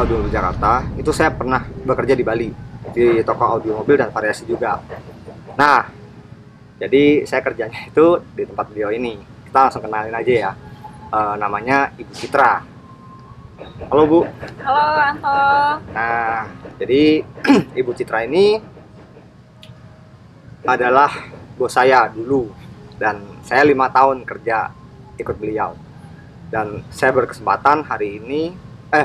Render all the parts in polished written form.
Audio Mobil Jakarta, itu saya pernah bekerja di Bali di toko audio mobil dan variasi juga. Nah, jadi saya kerjanya itu di tempat beliau ini. Kita langsung kenalin aja ya. Namanya Ibu Citra. Halo Bu. Halo Anto. Nah, jadi Ibu Citra ini adalah bos saya dulu, dan saya 5 tahun kerja ikut beliau. Dan saya berkesempatan hari ini,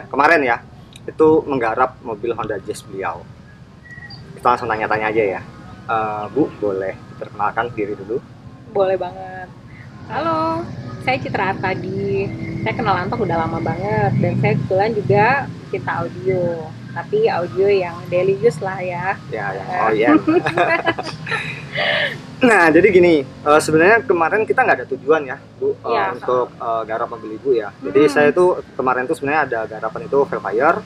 kemarin ya, itu menggarap mobil Honda Jazz beliau. Kita langsung tanya-tanya aja ya. Bu, boleh perkenalkan diri dulu? Boleh banget. Halo, saya Citra Artadi. Saya kenal Anto udah lama banget, dan saya kebetulan juga cinta audio. Tapi audio yang daily use lah ya. Ya, oh iya. Nah, jadi gini, sebenarnya kemarin kita nggak ada tujuan ya, Bu, Ya, untuk garap mobil Ibu ya. Jadi saya tuh kemarin tuh sebenarnya ada garapan itu Velfire,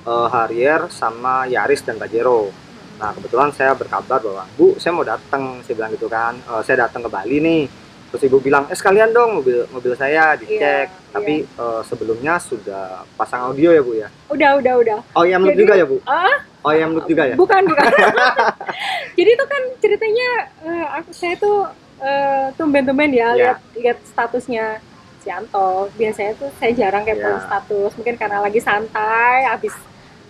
Harrier, sama Yaris dan Pajero. Nah, kebetulan saya berkabar bahwa, Bu, saya mau datang, saya bilang gitu kan, saya datang ke Bali nih. Terus Ibu bilang, sekalian dong mobil saya dicek. Iya, Tapi sebelumnya sudah pasang audio ya, Bu ya? Udah. OEM look Jadi, juga ya, Bu? Ah, OEM look juga ya? bukan. Jadi itu kan ceritanya, saya tuh tumben-tumben ya lihat statusnya si Anto. Biasanya tuh saya jarang kepoin status, mungkin karena lagi santai, habis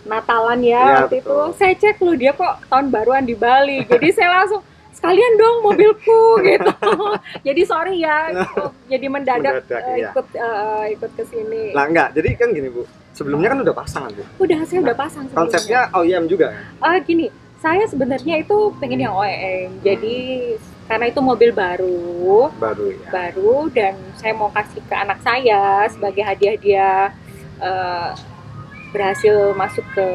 Natalan ya waktu betul. itu. Saya cek loh, dia kok tahun baruan di Bali. Jadi saya langsung, sekalian dong mobilku gitu. Jadi sorry ya, jadi mendadak ikut ke sini. Lah enggak, jadi kan gini Bu, sebelumnya kan udah pasang Bu. Saya udah pasang sebelumnya. Konsepnya OEM juga kan? Gini, saya sebenarnya itu pengen yang OEM. Jadi karena itu mobil baru ya. Baru, dan saya mau kasih ke anak saya sebagai hadiah berhasil masuk ke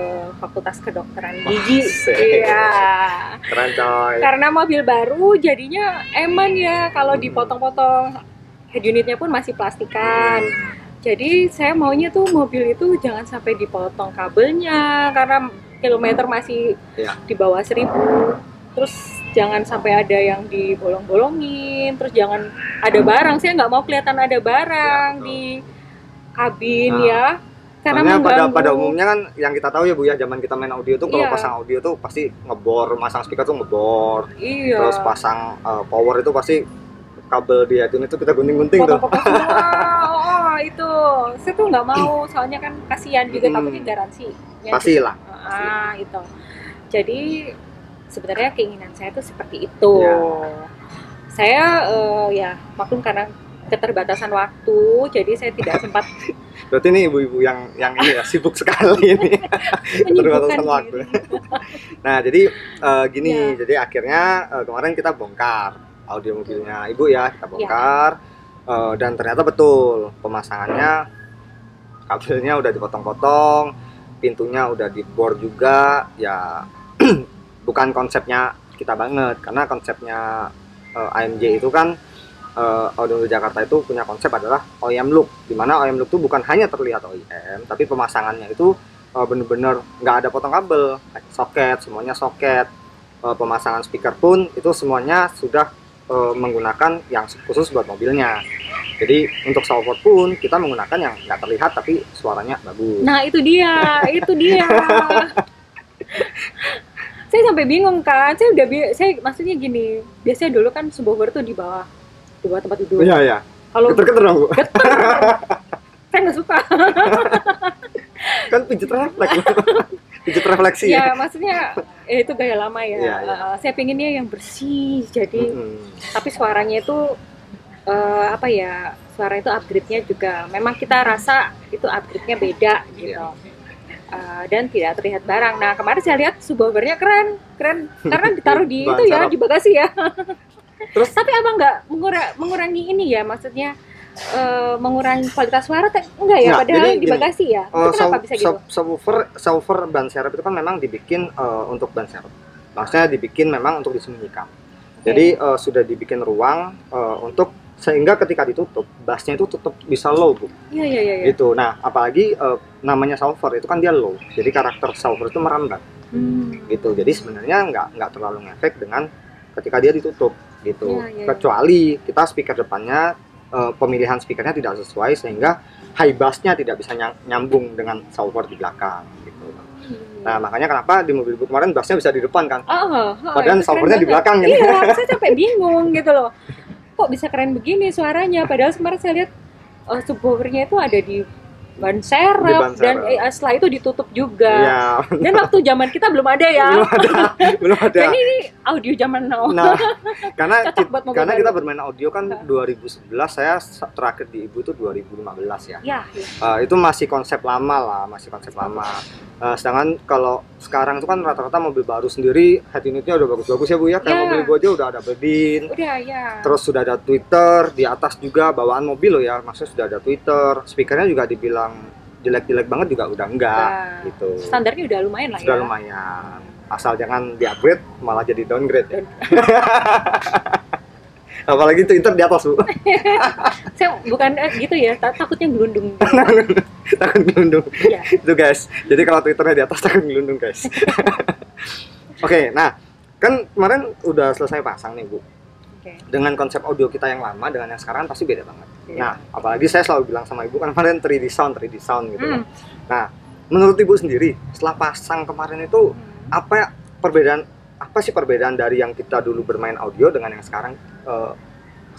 Fakultas Kedokteran Gigi. Iya. Keren coy. Karena mobil baru jadinya eman ya, kalau dipotong-potong head unitnya pun masih plastikan. Jadi saya maunya tuh mobil itu jangan sampai dipotong kabelnya karena kilometer masih di bawah 1000. Terus jangan sampai ada yang dibolong-bolongin, terus jangan ada barang. Saya nggak mau kelihatan ada barang di kabin ya. Karena pada umumnya kan yang kita tahu ya Bu ya, zaman kita main audio tuh kalau pasang audio tuh pasti ngebor, masang speaker tuh ngebor. Terus pasang power itu pasti kabel di head unit itu kita gunting-gunting tuh. Itu saya tuh nggak mau, soalnya kan kasihan juga, takutnya garansi. Pastilah. Itu. Jadi sebenarnya keinginan saya tuh seperti itu. Saya ya maklum karena keterbatasan waktu, jadi saya tidak sempat. Berarti ini ibu-ibu yang ini ya sibuk sekali ini. Keterbatasan waktu. Nah, jadi gini, jadi akhirnya kemarin kita bongkar audio mobilnya Ibu ya, kita bongkar. Dan ternyata betul pemasangannya kabelnya udah dipotong-potong, pintunya udah dibor juga ya. Bukan konsepnya kita banget, karena konsepnya AMJ itu kan Audio Mobil Jakarta itu punya konsep adalah OEM look, dimana OEM look itu bukan hanya terlihat OEM, tapi pemasangannya itu bener-bener nggak ada potong kabel, soket, semuanya soket. Pemasangan speaker pun itu semuanya sudah menggunakan yang khusus buat mobilnya. Jadi untuk subwoofer pun kita menggunakan yang nggak terlihat tapi suaranya bagus. Nah itu dia. Saya sampai bingung kan, saya maksudnya gini, biasanya dulu kan subwoofer tuh di bawah tempat tidur. Iya. Kalau geter dong Bu. Geter. Saya nggak suka. Kan pijit refleksi ya. Maksudnya itu gaya lama ya. Saya pinginnya yang bersih, jadi tapi suaranya itu suara itu upgrade-nya juga memang kita rasa itu upgrade-nya beda gitu. Dan tidak terlihat barang. Nah kemarin saya lihat subwoofernya keren karena ditaruh di itu ya, di bagasi ya. Terus tapi abang nggak mengurangi ini ya, maksudnya mengurangi kualitas suara enggak ya, padahal di bagasi ya. Kenapa bisa gitu? Subwoofer ban serep itu kan memang dibikin untuk ban serep, maksudnya dibikin memang untuk disembunyikan. Jadi sudah dibikin ruang untuk sehingga ketika ditutup bassnya itu tetap bisa low Bu. Iya. Gitu. Nah apalagi namanya subwoofer itu kan dia low, jadi karakter subwoofer itu merambat. Gitu. Jadi sebenarnya nggak terlalu ngefek dengan ketika dia ditutup gitu. Kecuali kita speaker depannya pemilihan speakernya tidak sesuai sehingga high bass-nya tidak bisa nyambung dengan subwoofer di belakang gitu. Nah, makanya kenapa di mobil Ibu kemarin bass-nya bisa di depan kan? Padahal subwoofernya di belakang gitu. Iya, saya sampai bingung gitu loh. Kok bisa keren begini suaranya? Padahal kemarin saya lihat subwoofernya itu ada di ban serep dan setelah itu ditutup juga. Ya. Dan waktu zaman kita belum ada ya. Belum ada. Jadi ini audio zaman now. Nah, karena kita bermain audio kan 2011, saya terakhir di Ibu itu 2015 ya. Iya. Itu masih konsep lama lah, sedangkan kalau sekarang itu kan rata-rata mobil baru sendiri head unitnya udah bagus-bagus ya Bu ya. Kayak mobil Ibu aja udah ada bledin. Udah ya. Terus sudah ada tweeter di atas juga, bawaan mobil loh ya, maksudnya sudah ada tweeter. Speakernya juga dibilang jelek-jelek banget juga udah enggak gitu. Standarnya udah lumayan lah ya. Sudah lumayan. Asal jangan di-upgrade malah jadi downgrade. Apalagi Twitter di atas, Bu. Saya bukan gitu ya, takutnya gelundung. Takut gelundung. Iya. Itu guys. Jadi kalau Twitternya di atas takut gelundung, guys. Oke, nah, kan kemarin udah selesai pasang nih, Bu. Dengan konsep audio kita yang lama dengan yang sekarang pasti beda banget. Nah, apalagi saya selalu bilang sama Ibu kan kemarin 3D sound gitu kan. Nah, menurut Ibu sendiri setelah pasang kemarin itu apa sih perbedaan dari yang kita dulu bermain audio dengan yang sekarang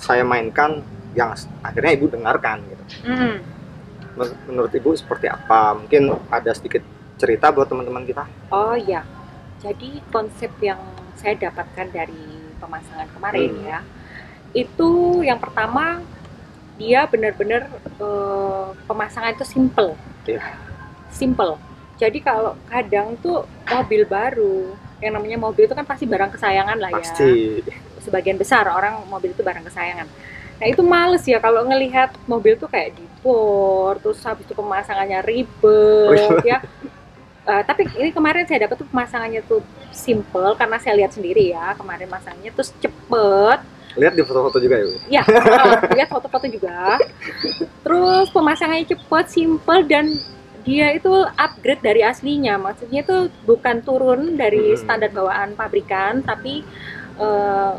saya mainkan yang akhirnya Ibu dengarkan gitu. Menurut Ibu seperti apa? Mungkin ada sedikit cerita buat teman-teman kita? Oh iya. Jadi konsep yang saya dapatkan dari pemasangan kemarin ya, itu yang pertama dia benar-benar pemasangan itu simple. Jadi kalau kadang tuh mobil baru, yang namanya mobil itu kan pasti barang kesayangan lah ya. Pasti. Sebagian besar orang mobil itu barang kesayangan. Nah itu males ya kalau ngelihat mobil tuh kayak dibor, terus habis itu pemasangannya ribet ya. Tapi ini kemarin saya dapat tuh pemasangannya tuh simple karena saya lihat sendiri ya kemarin masangnya terus cepet. Lihat di foto-foto juga ya? Iya, lihat foto-foto juga. Terus pemasangannya cepet, simple dan dia itu upgrade dari aslinya. Maksudnya itu bukan turun dari standar bawaan pabrikan, tapi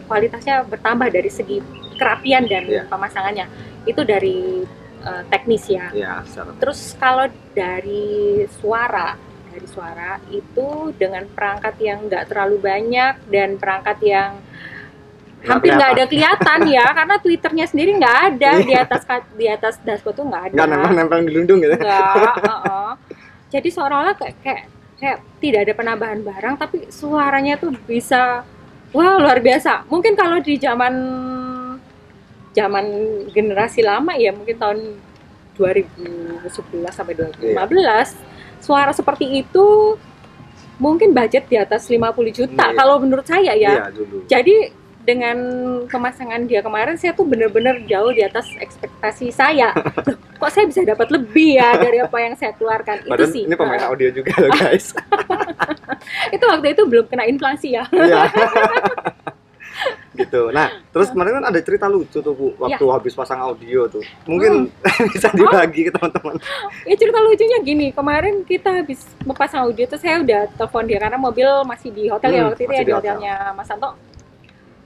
kualitasnya bertambah dari segi kerapian dan pemasangannya. Itu dari teknis ya. Terus kalau dari suara itu dengan perangkat yang nggak terlalu banyak dan perangkat yang hampir nggak ada kelihatan ya, karena Twitternya sendiri nggak ada di atas dashboard tuh nggak ada. Nggak nempel gelundung gitu. Nggak. Jadi seolah-olah kayak tidak ada penambahan barang, tapi suaranya tuh bisa luar biasa. Mungkin kalau di zaman generasi lama ya, mungkin tahun 2011 sampai 2015. Suara seperti itu mungkin budget di atas 50 juta kalau menurut saya ya. Jadi dengan pemasangan dia kemarin saya tuh bener-bener jauh di atas ekspektasi saya. Loh, kok saya bisa dapat lebih ya dari apa yang saya keluarkan. Padahal itu sih. Ini pemain audio juga loh guys. Itu waktu itu belum kena inflasi ya. Gitu. Nah, terus kemarin kan ada cerita lucu tuh Bu, waktu habis pasang audio tuh. Mungkin bisa dibagi ke teman-teman. Ya cerita lucunya gini, kemarin kita habis pasang audio tuh saya udah telepon dia karena mobil masih di hotel ya waktu itu ya, di hotelnya Mas Santo.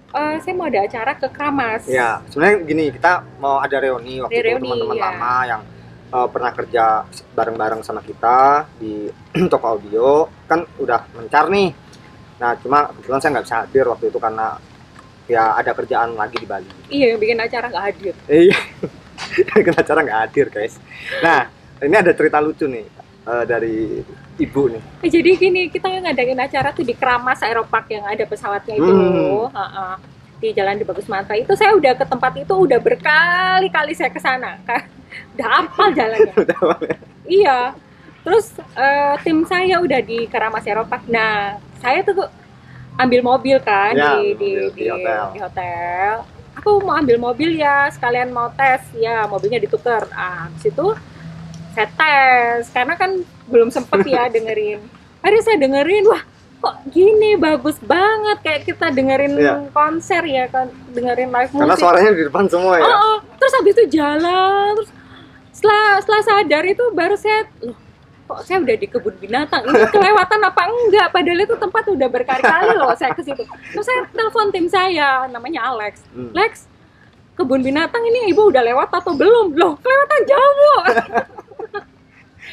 Saya mau ada acara ke Kramas. Ya, sebenarnya gini, kita mau ada reuni waktu itu teman-teman lama yang pernah kerja bareng-bareng sama kita di toko audio, kan udah mencar nih. Nah, cuma kebetulan saya nggak bisa hadir waktu itu karena ya ada kerjaan lagi di Bali. Iya, yang bikin acara nggak hadir. Iya, bikin acara nggak hadir guys. Nah, ini ada cerita lucu nih dari Ibu nih. Jadi gini, kita ngadain acara tuh di Kramas Aeropark yang ada pesawatnya itu loh. Di Jalan di Bagus Mantra itu saya udah ke tempat itu udah berkali-kali saya ke sana. Udah hafal jalannya. Iya. Terus tim saya udah di Kramas Aeropark. Nah, saya tuh ambil mobil kan di hotel. Aku mau ambil mobil ya, sekalian mau tes ya, mobilnya ditukar. Habis itu saya tes karena kan belum sempet ya dengerin. Akhirnya saya dengerin, wah kok gini bagus banget kayak kita dengerin konser ya kan, dengerin live musik. Karena suaranya di depan semua ya. Terus habis itu jalan, terus setelah sadar itu baru saya kok saya udah di kebun binatang, ini kelewatan apa enggak, padahal itu tempat udah berkali-kali loh saya ke situ. Terus saya telepon tim saya namanya Alex. Lex, kebun binatang ini ibu udah lewat atau belum? Loh, kelewatan jauh.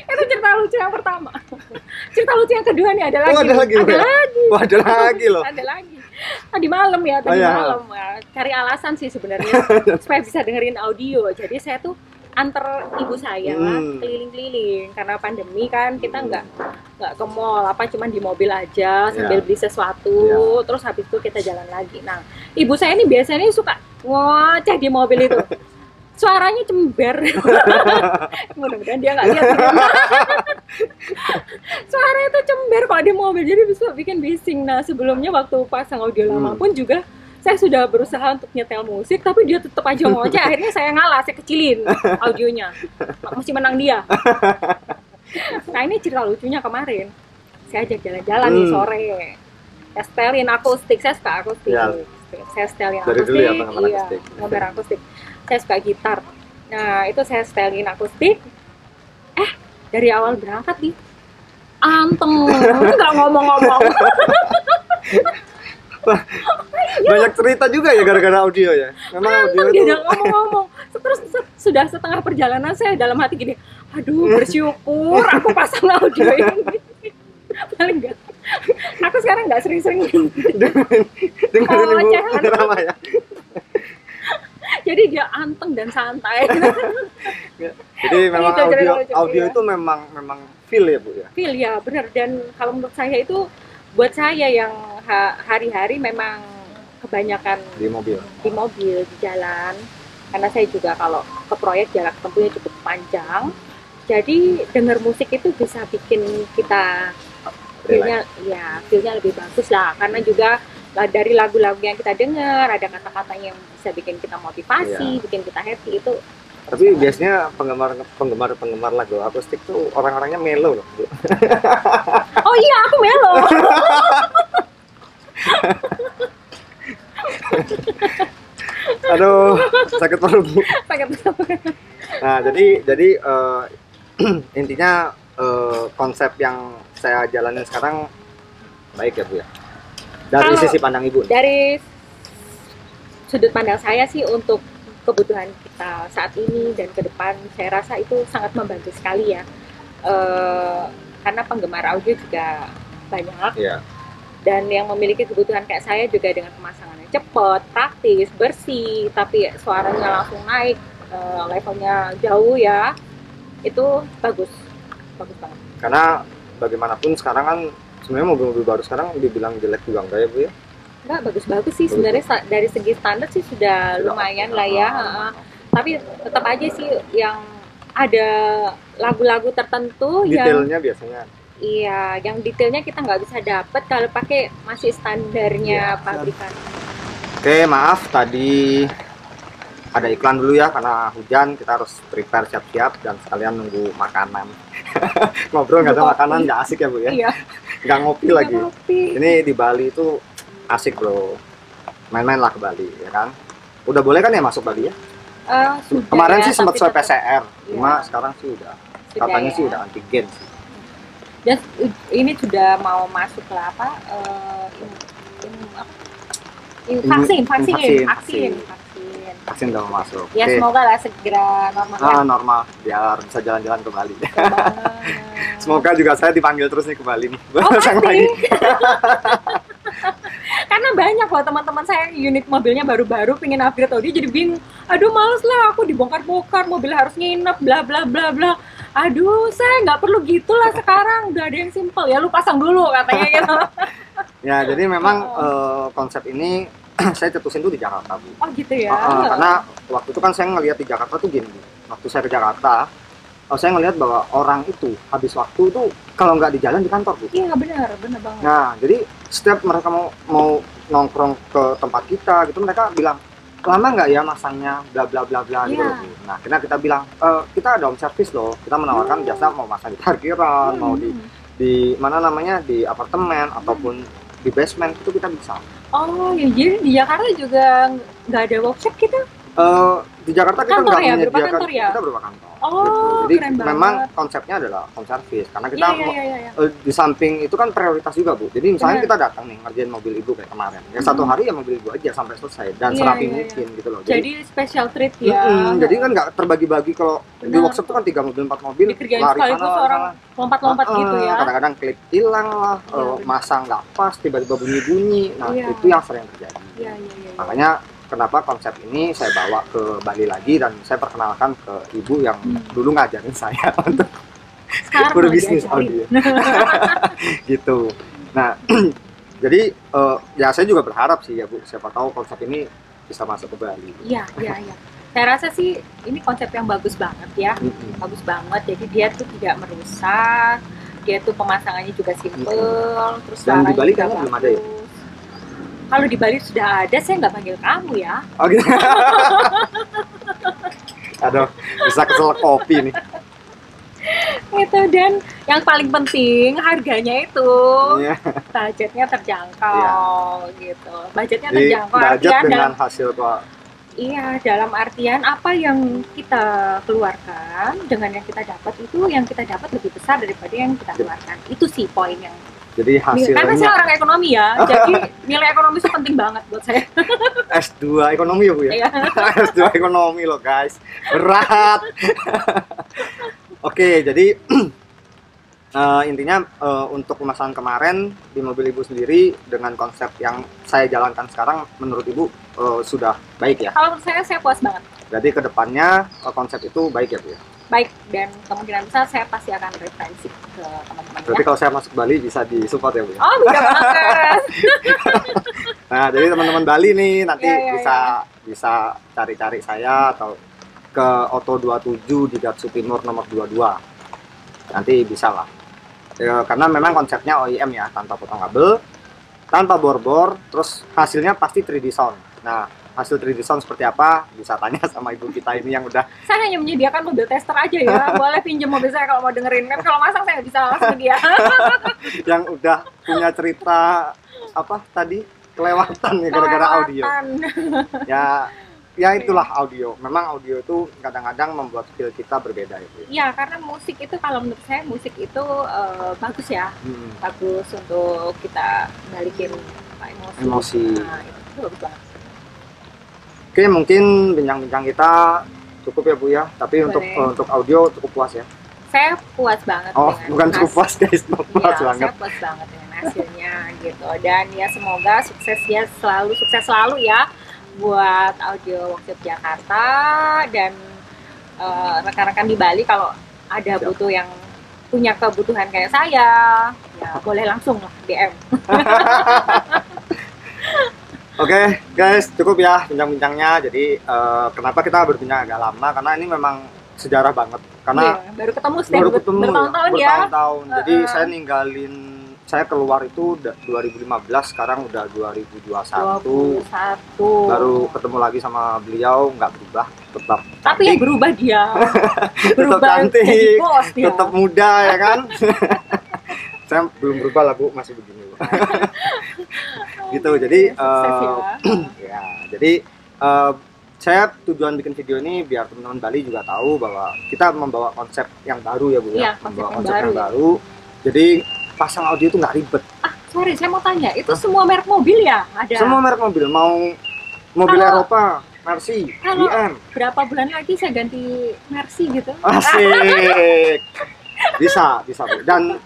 Itu cerita lucu yang pertama. Cerita lucu yang kedua nih ada lagi. Oh, ada lagi. Ada lagi. Wah, ada lagi loh. Ada lagi. Tadi malam ya, tadi malam. Cari alasan sih sebenarnya supaya bisa dengerin audio. Jadi saya tuh antar ibu saya keliling-keliling karena pandemi kan kita nggak ke mall, apa cuman di mobil aja sambil beli sesuatu, terus habis itu kita jalan lagi. Nah, ibu saya ini biasanya suka ngoceh di mobil itu. Suaranya cember. Mudah-mudahan dia nggak lihat. Suara itu cember kok di mobil, jadi bisa bikin bising. Nah, sebelumnya waktu pasang audio lama pun juga saya sudah berusaha untuk nyetel musik, tapi dia tetap aja ngoceh. Akhirnya saya ngalah, saya kecilin audionya. Masih menang dia. Nah, ini cerita lucunya kemarin. Saya ajak jalan-jalan nih sore. Saya setelin akustik, saya suka akustik. Ya. Saya setelin akustik, ngebar akustik. Saya suka gitar. Nah, itu saya setelin akustik. Dari awal berangkat nih, anteng, nggak ngomong-ngomong. Banyak cerita juga ya gara-gara audio ya. Memang audio itu. Dia ngomong-ngomong. Terus sudah setengah perjalanan saya dalam hati gini, aduh bersyukur aku pasang audio ini. Paling enggak. Aku sekarang nggak sering-sering dengerin ibu drama ya. Jadi dia anteng dan santai. Jadi memang audio itu memang feel ya Bu ya. Feel ya, benar. Dan kalau menurut saya itu buat saya yang hari-hari memang kebanyakan di mobil, di jalan. Karena saya juga kalau ke proyek jarak tempuhnya cukup panjang. Jadi dengar musik itu bisa bikin kita feelnya lebih bagus lah. Karena juga dari lagu-lagu yang kita dengar ada kata-kata yang bisa bikin kita motivasi, bikin kita happy itu. Tapi biasanya penggemar lagu akustik tuh orang-orangnya melo loh. Oh iya, aku melo. Aduh, sakit perut Bu. Sakit perut. Nah, jadi intinya konsep yang saya jalanin sekarang baik ya Bu ya. Dari sisi pandang Ibu. Dari sudut pandang saya sih untuk kebutuhan kita saat ini dan ke depan saya rasa itu sangat membantu sekali ya. Karena penggemar audio juga banyak. Dan yang memiliki kebutuhan kayak saya juga dengan pemasangannya cepat, praktis, bersih, tapi suaranya langsung naik, levelnya jauh ya. Itu bagus banget. Karena bagaimanapun sekarang kan sebenarnya mobil-mobil baru sekarang dibilang jelek juga enggak ya Bu ya? Enggak, bagus-bagus sih sebenarnya dari segi standar sih sudah lumayan lah ya. Tapi tetap aja sih yang ada lagu-lagu tertentu detailnya biasanya. Iya, yang detailnya kita nggak bisa dapet kalau pakai masih standarnya pabrikan. Oke, maaf tadi ada iklan dulu ya karena hujan, kita harus prepare siap-siap dan sekalian nunggu makanan. Ngobrol nggak ada makanan nggak asik ya Bu ya? Iya. Nggak ngopi lagi. Ini di Bali itu asik bro, main-main lah ke Bali ya kan. Udah boleh kan ya masuk Bali ya? Kemarin sih sempat swab PCR, cuma sekarang sih udah katanya sih udah antigen sih. Dan ini sudah mau masuk ke apa? Vaksin udah mau masuk. Ya semoga lah segera normal. Normal, biar bisa jalan-jalan ke Bali. Semoga juga saya dipanggil terus nih ke Bali nih. Lagi. Karena banyak loh teman-teman saya unit mobilnya baru-baru pengen upgrade audio jadi bingung. Aduh males lah aku dibongkar-bongkar, mobil harus nginep bla bla bla bla. Aduh saya nggak perlu gitulah sekarang, udah ada yang simple ya lu pasang dulu katanya gitu. Ya jadi memang konsep ini saya cetusin tuh di Jakarta Bu. Oh gitu ya. Karena waktu itu kan saya ngelihat di Jakarta tuh gini, waktu saya ke Jakarta saya ngelihat bahwa orang itu habis waktu tuh kalau nggak di jalan di kantor Bu. Iya benar banget. Nah jadi setiap mereka mau nongkrong ke tempat kita gitu mereka bilang lama nggak ya masangnya bla bla bla bla gitu. Nah kita bilang kita ada home service loh, kita menawarkan jasa mau masang di parkiran, mau di mana namanya di apartemen ataupun di basement itu kita bisa. Oh ya jadi di Jakarta juga nggak ada workshop kita? Di Jakarta kita Kantor nggak ya, berupa menyediakan, kantor ya? kita berupa kantor. Oh, Gitu. Jadi keren memang banget. konsepnya adalah home service karena kita Iya. di samping itu kan prioritas juga Bu. Jadi misalnya Benar. kita datang nih ngerjain mobil Ibu kayak kemarin, ya satu hari ya mobil Ibu aja sampai selesai dan Iya, serapi iya. mungkin gitu loh. Jadi special treat ya. jadi kan nggak terbagi-bagi kalau di Benar. workshop tuh kan 3 mobil 4 mobil Dikerjain lari sekaligus sana, orang lompat-lompat gitu ya. Kadang-kadang klip hilang lah, Iya, benar. masang nggak pas, tiba-tiba bunyi-bunyi. Nah Iya. itu yang sering terjadi. Iya. Makanya kenapa konsep ini saya bawa ke Bali lagi dan saya perkenalkan ke ibu yang dulu ngajarin saya untuk Sekarang berbisnis diajarin. audio gitu. Nah jadi ya saya juga berharap sih ya Bu, siapa tahu konsep ini bisa masuk ke Bali. Iya. Saya rasa sih ini konsep yang bagus banget ya. Bagus banget. Jadi dia tuh tidak merusak. Dia tuh pemasangannya juga simple. Terus Dan di suaranya Bali juga kayaknya belum ada ya? bagus. Kalau di Bali sudah ada, saya nggak panggil kamu ya. Oh gitu. Aduh, bisa kesel kopi nih. Itu, dan yang paling penting harganya itu Iya. budgetnya terjangkau gitu. Budgetnya Jadi terjangkau budget artian dengan hasil Pak. iya, dalam artian apa yang kita keluarkan dengan yang kita dapat itu yang kita dapat lebih besar daripada yang kita keluarkan. Itu sih poin yang Jadi karena saya hasilnya orang ekonomi ya, jadi nilai ekonomi itu penting banget buat saya. S2 ekonomi ya Bu ya. Iya. S2 ekonomi loh guys. Berat. Oke, jadi intinya untuk pemasaran kemarin di mobil Ibu sendiri dengan konsep yang saya jalankan sekarang menurut Ibu sudah baik ya. Kalau menurut saya puas banget. Jadi kedepannya konsep itu baik ya Bu ya. Baik, dan kemungkinan besar saya pasti akan referensi ke teman-teman Berarti ya. kalau saya masuk Bali bisa disupport ya Bu ya. Oh, bisa banget. Nah, jadi teman-teman Bali nih nanti Iya. bisa cari-cari saya atau ke Oto 27 di Gatsu Timur nomor 22. Nanti bisa lah. Karena memang konsepnya OEM ya, tanpa potong kabel, tanpa bor-bor, terus hasilnya pasti 3D sound. Nah, hasil 3D sound seperti apa bisa tanya sama ibu kita ini yang udah Saya hanya menyediakan mobil tester aja ya. Boleh pinjam mobil saya kalau mau dengerin. Kan kalau masang saya nggak bisa langsung ke dia. yang udah punya cerita apa tadi kelewatan ya gara-gara audio. Ya itulah audio. Memang audio itu kadang-kadang membuat feel kita berbeda itu. Iya, karena musik itu kalau menurut saya musik itu bagus ya. Bagus untuk kita balikin emosi. Nah, itu bagus banget. Oke, mungkin bincang-bincang kita cukup ya Bu ya. Tapi untuk audio cukup puas ya. Saya puas banget. Oh, bukan cukup puas guys, puas banget. Saya puas banget dengan hasilnya gitu. Dan ya semoga sukses selalu ya buat audio workshop Jakarta dan rekan-rekan di Bali kalau ada butuh yang punya kebutuhan kayak saya, ya boleh langsung lah DM. Oke, guys, cukup ya bincang-bincangnya. Jadi kenapa kita berbincang agak lama? Karena ini memang sejarah banget. Karena baru ketemu bertahun-tahun ya. Bertahun-tahun. Jadi saya keluar itu 2015, sekarang udah 2021. Baru ketemu lagi sama beliau, nggak berubah, tetap. Tapi ya berubah dia. Tetap cantik, tetap muda ya kan. Saya belum berubah lah Bu, masih begini Bu. Gitu. Jadi ya jadi saya tujuan bikin video ini biar teman-teman Bali juga tahu bahwa kita membawa konsep yang baru ya Bu ya, membawa konsep yang baru. Jadi pasang audio itu nggak ribet. Sorry, saya mau tanya, itu semua merek mobil ya ada? Semua merek mobil, mau mobil Eropa, Mercy, BM. Berapa bulan lagi saya ganti Mercy gitu? Asik. Bisa Bu. Dan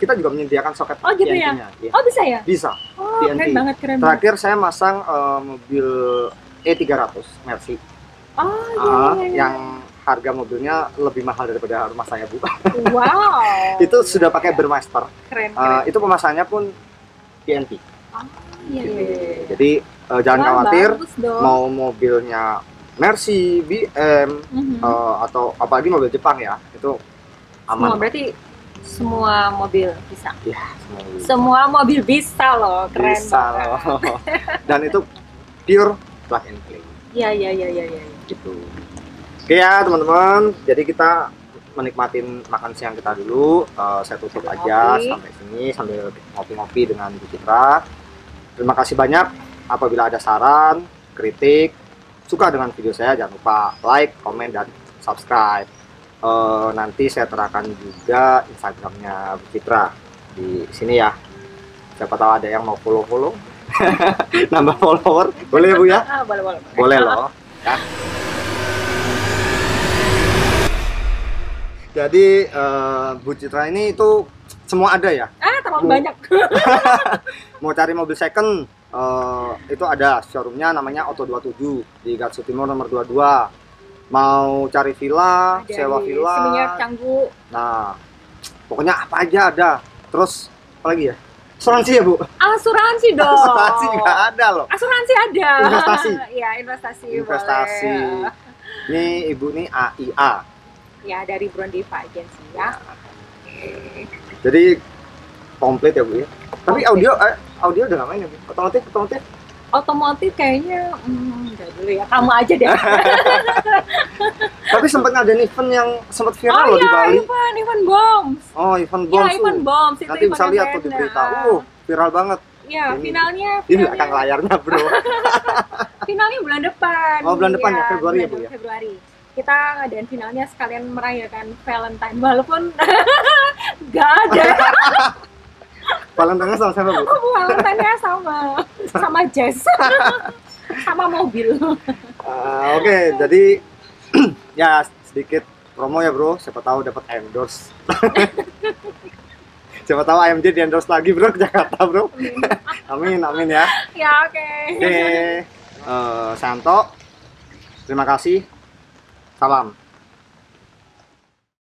kita juga menyediakan soket gitu TNT-nya. Ya? Oh bisa ya? Bisa. Oh, keren banget. Terakhir saya masang mobil E300 Mercy. Oh iya. Yang harga mobilnya lebih mahal daripada rumah saya Bu. Wow. Itu sudah pakai Burmester. Keren. Itu pemasangannya pun TNT. Iya. Jadi jangan khawatir mau mobilnya Mercy, BM, atau apalagi mobil Jepang ya, itu aman. Berarti semua mobil bisa. Ya, semua mobil bisa loh, keren bisa banget. Loh. Dan itu pure plug and play. Iya. Gitu. Oke ya teman-teman, jadi kita menikmatin makan siang kita dulu. Saya tutup aja sampai sini sambil ngopi-ngopi dengan Bu Citra. Terima kasih banyak. Apabila ada saran, kritik, suka dengan video saya, jangan lupa like, komen, dan subscribe. Nanti saya terapkan juga Instagramnya Bu Citra di sini ya. Siapa tahu ada yang mau follow nambah follower, boleh ya Bu ya? Boleh loh ya. Jadi Bu Citra ini itu semua ada ya? Terlalu banyak. Mau cari mobil second itu ada showroomnya, namanya Auto 27 di Gatsu Timur nomor 22. Mau cari villa, Ada sewa di villa, Seminyak, Canggu. nah pokoknya apa aja ada. Terus apa lagi ya? Asuransi ya Bu? Asuransi dong. Asuransi nggak ada loh. Asuransi ada. Investasi. Iya, investasi. Investasi. Boleh. Ini Ibu nih AIA. Ya, dari Brondiva Agency ya. Jadi komplit ya Bu ya. Tapi Komplit. audio udah nggak main ya Bu? Otomotif. Otomotif kayaknya enggak dulu ya. Kamu aja deh. Tapi sempat ngadain event yang sempat viral loh di Bali. Event Bombs. Oh, event Ya, Bombs. event Bombs itu Nanti bisa event lihat tuh di event. berita. Viral banget. Ya, Ini. finalnya Ini belakang layarnya, Bro. finalnya bulan depan. Oh, bulan depan ya, Februari ya, Bu ya? Februari. Kita ngadain finalnya sekalian merayakan Valentine, walaupun nggak ada. Valentine sama siapa, Bu? Valentine-nya sama jazz, sama mobil. Oke, jadi ya sedikit promo ya, Bro. Siapa tahu dapat endorse. Siapa tahu AMJ di endorse lagi, Bro, ke Jakarta, Bro. Amin ya. Ya, oke. Oke, Santo. Terima kasih. Salam.